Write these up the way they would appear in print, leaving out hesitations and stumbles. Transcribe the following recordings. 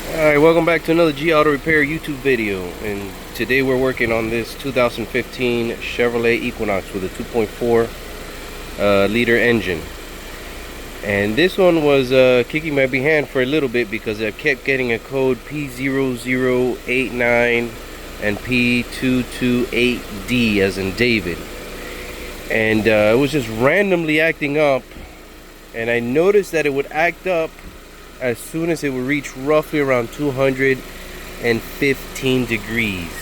Alright, welcome back to another G Auto Repair YouTube video, and today we're working on this 2015 Chevrolet Equinox with a 2.4 liter engine. And this one was kicking my behind for a little bit because I kept getting a code P0089 and p228d as in David, and it was just randomly acting up, and I noticed that it would act up as soon as it would reach roughly around 215 degrees.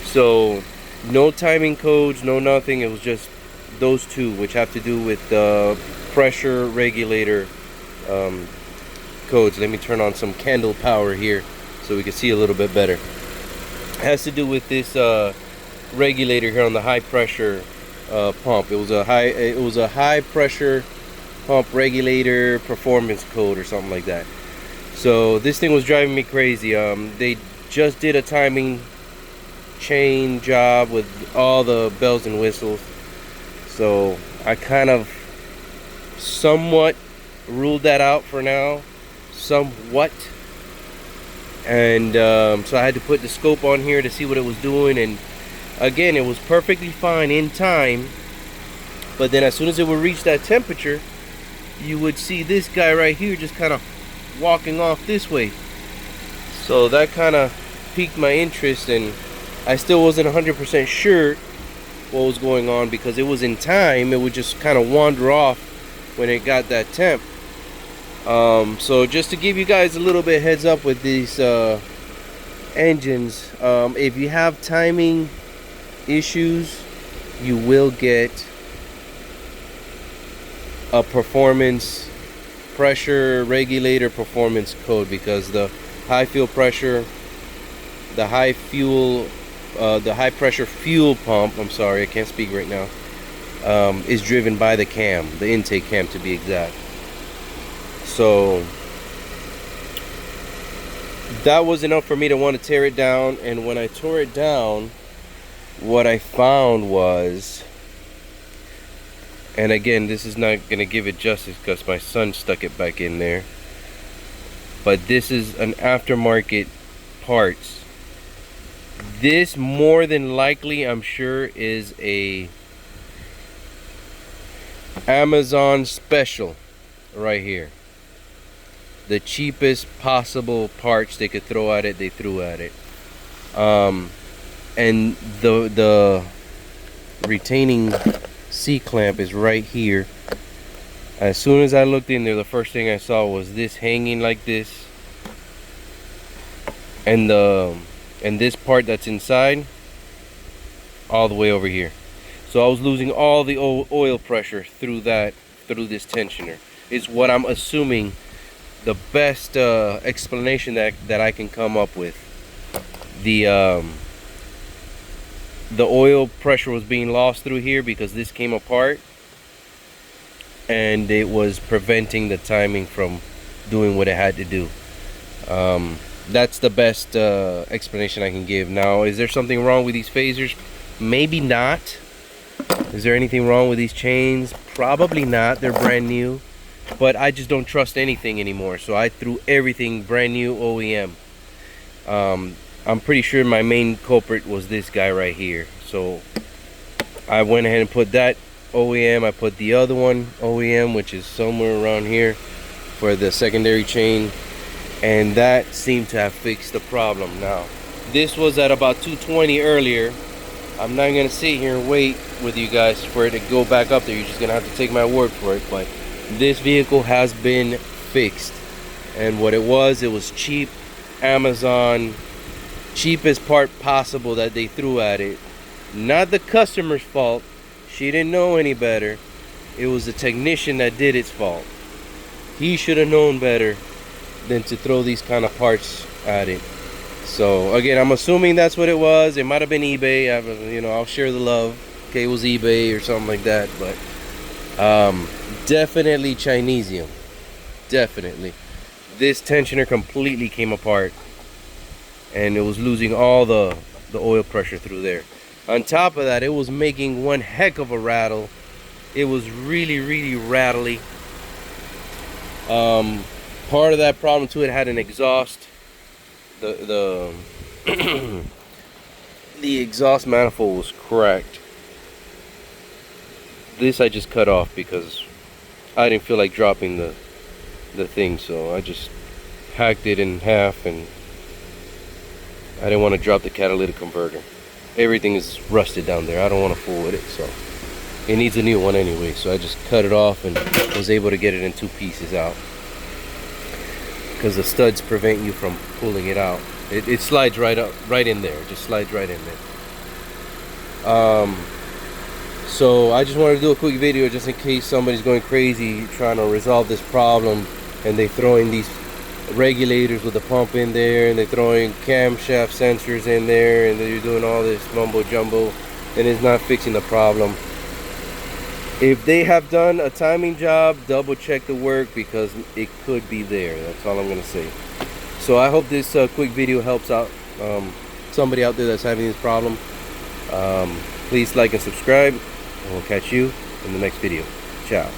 So no timing codes, no nothing. It was just those two, which have to do with the pressure regulator codes. Let me turn on some candle power here so we can see a little bit better. It has to do with this regulator here on the high pressure pump. It was a high pressure pump regulator performance code or something like that. So this thing was driving me crazy. They just did a timing chain job with all the bells and whistles, so I kind of somewhat ruled that out for now, somewhat. And so I had to put the scope on here to see what it was doing, and again, it was perfectly fine in time, but then as soon as it would reach that temperature, you would see this guy right here just kind of walking off this way. So that kind of piqued my interest, and I still wasn't 100% sure what was going on because it was in time. It would just kind of wander off when it got that temp. So just to give you guys a little bit heads up with these engines, if you have timing issues, you will get a performance pressure regulator performance code, because the high fuel pressure, the high pressure fuel pump, I'm sorry, I can't speak right now, is driven by the cam, the intake cam to be exact. So that was enough for me to want to tear it down, and when I tore it down, what I found was, and again, this is not going to give it justice because my son stuck it back in there, but this is an aftermarket parts. This more than likely, I'm sure, is a Amazon special right here. The cheapest possible parts they could throw at it, they threw at it. And the retaining C-clamp is right here. As soon as I looked in there, the first thing I saw was this hanging like this, and this part that's inside all the way over here. So I was losing all the oil pressure through this tensioner, is what I'm assuming. The best explanation that I can come up with. The oil pressure was being lost through here because this came apart, and it was preventing the timing from doing what it had to do. That's the best explanation I can give. Now, is there something wrong with these phasers? Maybe not. Is there anything wrong with these chains? Probably not. They're brand new, but I just don't trust anything anymore, so I threw everything brand new OEM. I'm pretty sure my main culprit was this guy right here, so I went ahead and put that OEM. I put the other one OEM, which is somewhere around here, for the secondary chain, and that seemed to have fixed the problem. Now, this was at about 220 earlier. I'm not gonna sit here and wait with you guys for it to go back up there. You're just gonna have to take my word for it, but this vehicle has been fixed, and what it was cheap Amazon, cheapest part possible that they threw at it. Not the customer's fault, she didn't know any better. It was the technician that did its fault. He should have known better than to throw these kind of parts at it. So again, I'm assuming that's what it was. It might have been eBay. I'll share the love. Okay, it was eBay or something like that, but definitely Chinesium. Definitely. This tensioner completely came apart, and it was losing all the oil pressure through there. On top of that, it was making one heck of a rattle. It was really rattly. Part of that problem too, it had an exhaust the the exhaust manifold was cracked. This I just cut off because I didn't feel like dropping the thing, so I just hacked it in half, and I didn't want to drop the catalytic converter. Everything is rusted down there. I don't want to fool with it, so it needs a new one anyway. So I just cut it off and was able to get it in 2 pieces out, because the studs prevent you from pulling it out. It slides right in there. It just slides right in there. So I just wanted to do a quick video just in case somebody's going crazy trying to resolve this problem, and they throw in these regulators with the pump in there, and they're throwing camshaft sensors in there, and they're doing all this mumbo jumbo, and it's not fixing the problem. If they have done a timing job, double check the work, because it could be there. That's all I'm gonna say. So I hope this quick video helps out somebody out there that's having this problem. Please like and subscribe, and we'll catch you in the next video. Ciao.